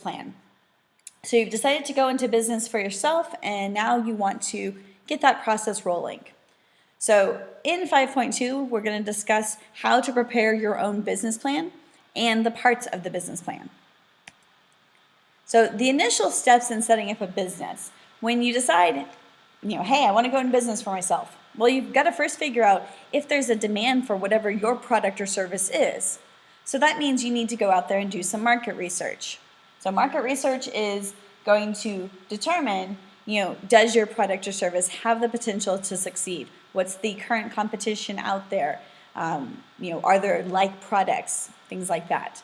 plan. So you've decided to go into business for yourself, and now you want to get that process rolling. So in 5.2, we're going to discuss how to prepare your own business plan and the parts of the business plan. So the initial steps in setting up a business, when you decide, hey, I want to go into business for myself. Well, you've got to first figure out if there's a demand for whatever your product or service is. So that means you need to go out there and do some market research. So market research is going to determine, does your product or service have the potential to succeed? What's the current competition out there? Are there like products? Things like that.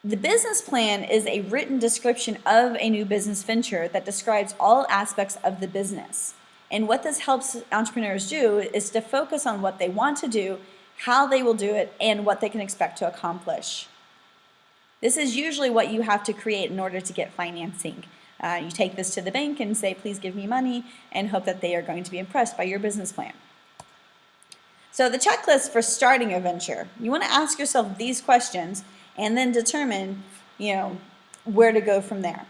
The business plan is a written description of a new business venture that describes all aspects of the business. And what this helps entrepreneurs do is to focus on what they want to do, how they will do it, and what they can expect to accomplish. This is usually what you have to create in order to get financing. You take this to the bank and say, please give me money, and hope that they are going to be impressed by your business plan. So the checklist for starting a venture, you want to ask yourself these questions and then determine, where to go from there.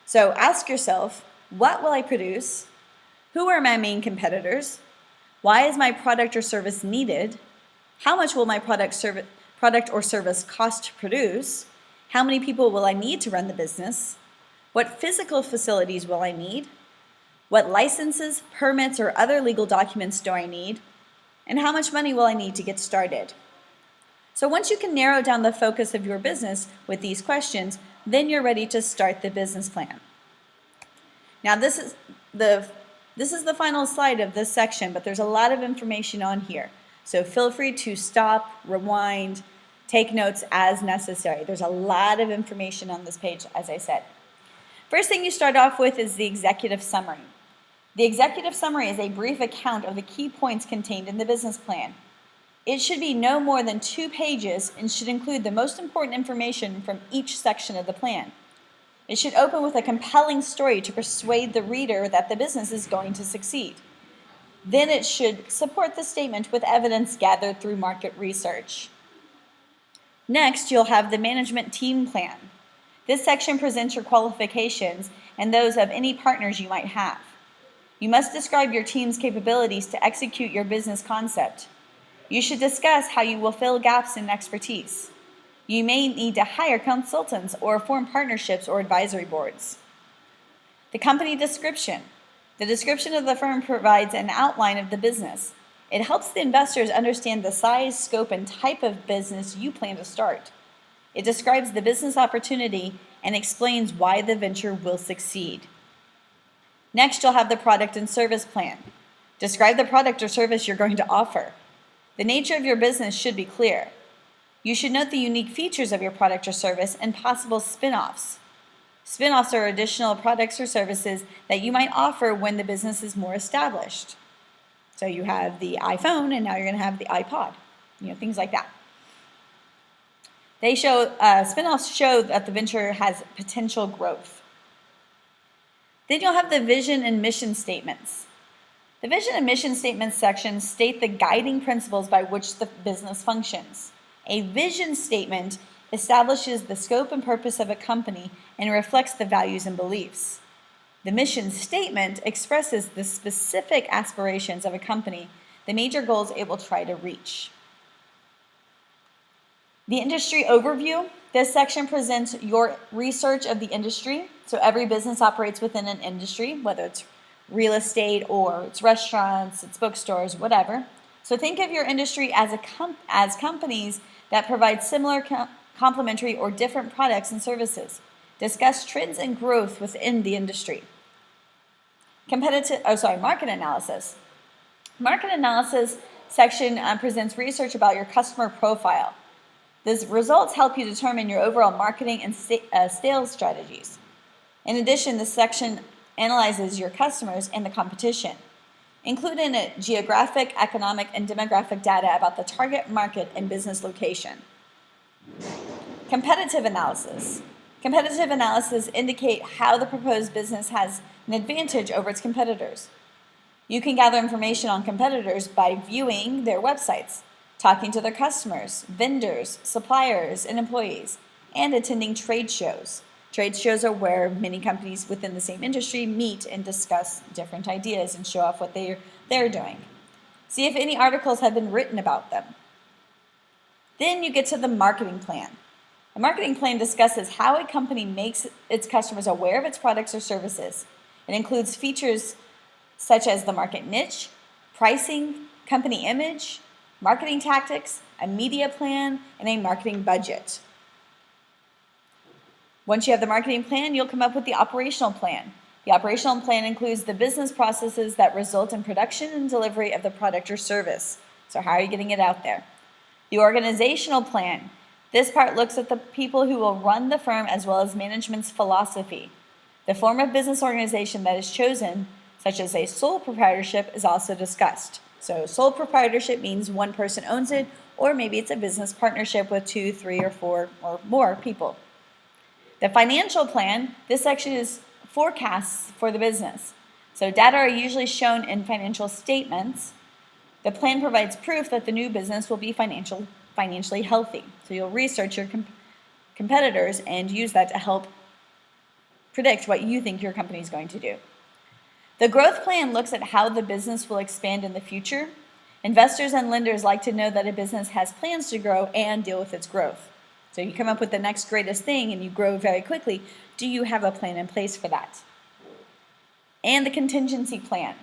So ask yourself, what will I produce? Who are my main competitors? Why is my product or service needed? How much will my product or service cost to produce? How many people will I need to run the business? What physical facilities will I need? What licenses, permits, or other legal documents do I need? And how much money will I need to get started? So once you can narrow down the focus of your business with these questions, then you're ready to start the business plan. Now this is the final slide of this section, but there's a lot of information on here. So feel free to stop, rewind, take notes as necessary. There's a lot of information on this page, as I said. First thing you start off with is the executive summary. The executive summary is a brief account of the key points contained in the business plan. It should be no more than 2 pages and should include the most important information from each section of the plan. It should open with a compelling story to persuade the reader that the business is going to succeed. Then it should support the statement with evidence gathered through market research. Next, you'll have the management team plan. This section presents your qualifications and those of any partners you might have. You must describe your team's capabilities to execute your business concept. You should discuss how you will fill gaps in expertise. You may need to hire consultants or form partnerships or advisory boards. The company description. The description of the firm provides an outline of the business. It helps the investors understand the size, scope, and type of business you plan to start. It describes the business opportunity and explains why the venture will succeed. Next, you'll have the product and service plan. Describe the product or service you're going to offer. The nature of your business should be clear. You should note the unique features of your product or service and possible spin-offs. Spin-offs are additional products or services that you might offer when the business is more established. So you have the iPhone, and now you're going to have the iPod, things like that. Spin-offs show that the venture has potential growth. Then you'll have the vision and mission statements. The vision and mission statements section state the guiding principles by which the business functions. A vision statement establishes the scope and purpose of a company and reflects the values and beliefs. The mission statement expresses the specific aspirations of a company, the major goals it will try to reach. The industry overview. This section presents your research of the industry. So every business operates within an industry, whether it's real estate or it's restaurants, it's bookstores, whatever. So think of your industry as companies that provide similar complementary or different products and services. Discuss trends and growth within the industry. Market analysis. Market analysis section presents research about your customer profile. These results help you determine your overall marketing and sales strategies. In addition, this section analyzes your customers and the competition. Include in it geographic, economic, and demographic data about the target market and business location. Competitive analysis. Competitive analysis indicate how the proposed business has an advantage over its competitors. You can gather information on competitors by viewing their websites, talking to their customers, vendors, suppliers, and employees, and attending trade shows Trade shows are where many companies within the same industry meet and discuss different ideas and show off what they're doing. See if any articles have been written about them. Then you get to the marketing plan. A marketing plan discusses how a company makes its customers aware of its products or services. It includes features such as the market niche, pricing, company image, marketing tactics, a media plan, and a marketing budget. Once you have the marketing plan, you'll come up with the operational plan. The operational plan includes the business processes that result in production and delivery of the product or service. So how are you getting it out there? The organizational plan. This part looks at the people who will run the firm as well as management's philosophy. The form of business organization that is chosen, such as a sole proprietorship, is also discussed. So sole proprietorship means one person owns it, or maybe it's a business partnership with 2, 3, or 4 or more people. The financial plan, this section is forecasts for the business. So data are usually shown in financial statements. The plan provides proof that the new business will be financially healthy. So you'll research your competitors and use that to help predict what you think your company is going to do. The growth plan looks at how the business will expand in the future. Investors and lenders like to know that a business has plans to grow and deal with its growth. So you come up with the next greatest thing and you grow very quickly. Do you have a plan in place for that? And the contingency plan.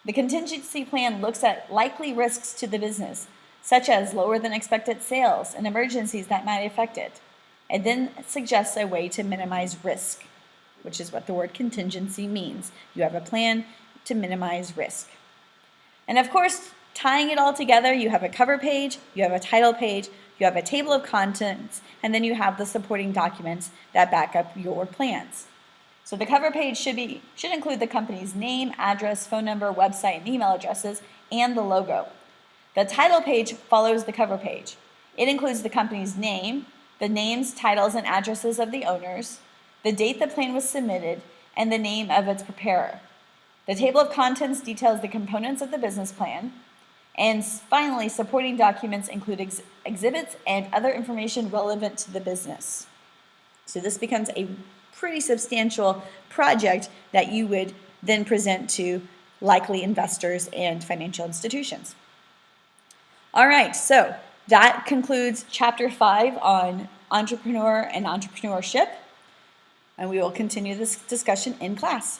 The contingency plan looks at likely risks to the business, such as lower than expected sales and emergencies that might affect it, and then suggests a way to minimize risk, which is what the word contingency means. You have a plan to minimize risk. And of course, tying it all together, you have a cover page, you have a title page, you have a table of contents, and then you have the supporting documents that back up your plans. So the cover page should include the company's name, address, phone number, website, and email addresses, and the logo. The title page follows the cover page. It includes the company's name, the names, titles, and addresses of the owners, the date the plan was submitted, and the name of its preparer. The table of contents details the components of the business plan. And finally, supporting documents include exhibits and other information relevant to the business. So this becomes a pretty substantial project that you would then present to likely investors and financial institutions. All right, so that concludes Chapter 5 on entrepreneur and entrepreneurship. And we will continue this discussion in class.